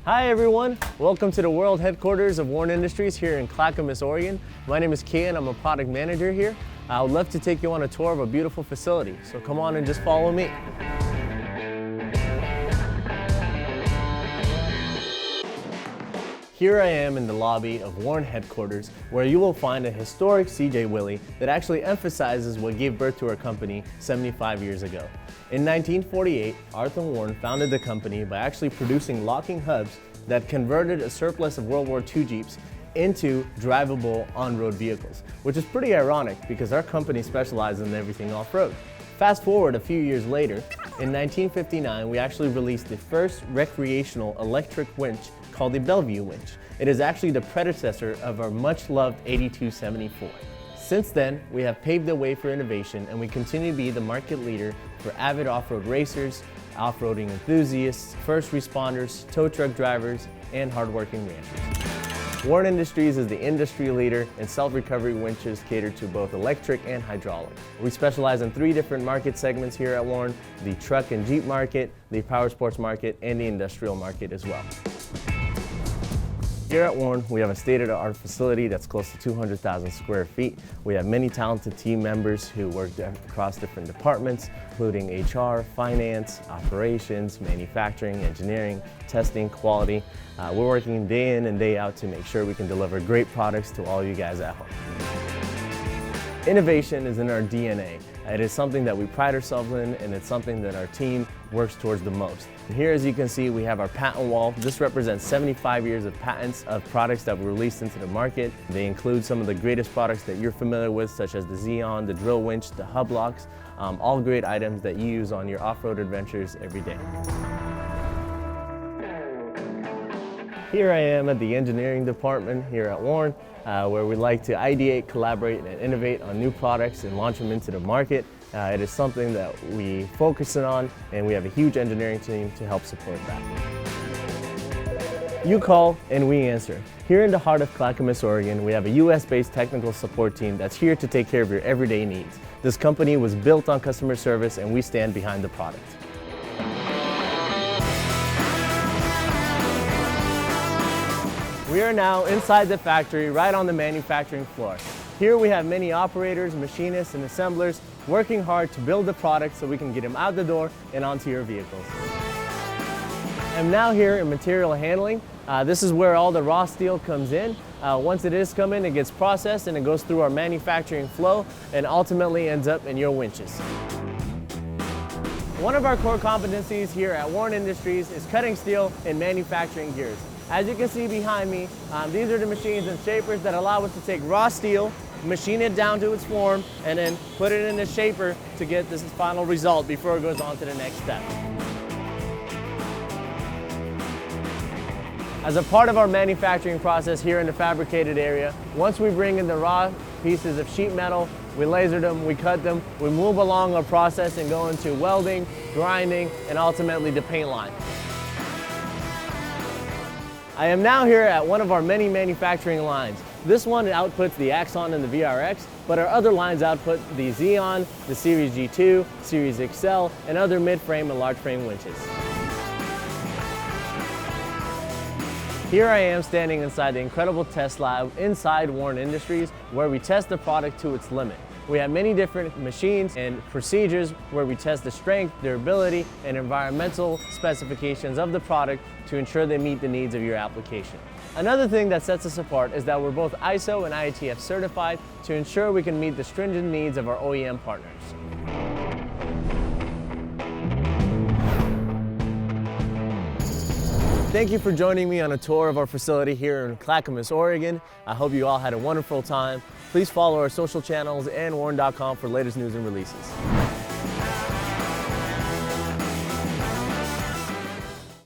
Hi everyone, welcome to the world headquarters of Warren Industries here in Clackamas, Oregon. My name is Kian, I'm a product manager here. I would love to take you on a tour of a beautiful facility, so come on and just follow me. Here I am in the lobby of Warren headquarters, where you will find a historic CJ Willey that actually emphasizes what gave birth to our company 75 years ago. In 1948, Arthur Warren founded the company by actually producing locking hubs that converted a surplus of World War II Jeeps into drivable on-road vehicles, which is pretty ironic because our company specializes in everything off-road. Fast forward a few years later, in 1959, we actually released the first recreational electric winch called the Bellevue winch. It is actually the predecessor of our much-loved 8274. Since then, we have paved the way for innovation and we continue to be the market leader for avid off-road racers, off-roading enthusiasts, first responders, tow truck drivers, and hardworking ranchers. Warren Industries is the industry leader in self-recovery winches catered to both electric and hydraulic. We specialize in 3 different market segments here at Warren: the truck and Jeep market, the power sports market, and the industrial market as well. Here at Warren, we have a state-of-the-art facility that's close to 200,000 square feet. We have many talented team members who work across different departments, including HR, finance, operations, manufacturing, engineering, testing, quality. We're working day in and day out to make sure we can deliver great products to all you guys at home. Innovation is in our DNA. It is something that we pride ourselves in, and it's something that our team works towards the most. And here, as you can see, we have our patent wall. This represents 75 years of patents of products that were released into the market. They include some of the greatest products that you're familiar with, such as the Xeon, the drill winch, the hub locks, all great items that you use on your off-road adventures every day. Here I am at the engineering department here at Warren, where we like to ideate, collaborate, and innovate on new products and launch them into the market. It is something that we focus on, and we have a huge engineering team to help support that. You call and we answer. Here in the heart of Clackamas, Oregon, we have a US-based technical support team that's here to take care of your everyday needs. This company was built on customer service, and we stand behind the product. We are now inside the factory, right on the manufacturing floor. Here we have many operators, machinists, and assemblers working hard to build the product so we can get them out the door and onto your vehicles. I'm now here in material handling. This is where all the raw steel comes in. Once it is come in, it gets processed and it goes through our manufacturing flow and ultimately ends up in your winches. One of our core competencies here at Warren Industries is cutting steel and manufacturing gears. As you can see behind me, these are the machines and shapers that allow us to take raw steel, machine it down to its form, and then put it in a shaper to get this final result before it goes on to the next step. As a part of our manufacturing process here in the fabricated area, once we bring in the raw pieces of sheet metal, we laser them, we cut them, we move along our process and go into welding, grinding, and ultimately the paint line. I am now here at one of our many manufacturing lines. This one outputs the Axon and the VRX, but our other lines output the Xeon, the Series G2, Series XL, and other mid-frame and large frame winches. Here I am standing inside the incredible test lab inside Warren Industries, where we test the product to its limit. We have many different machines and procedures where we test the strength, durability, and environmental specifications of the product to ensure they meet the needs of your application. Another thing that sets us apart is that we're both ISO and IATF certified to ensure we can meet the stringent needs of our OEM partners. Thank you for joining me on a tour of our facility here in Clackamas, Oregon. I hope you all had a wonderful time. Please follow our social channels and warren.com for latest news and releases.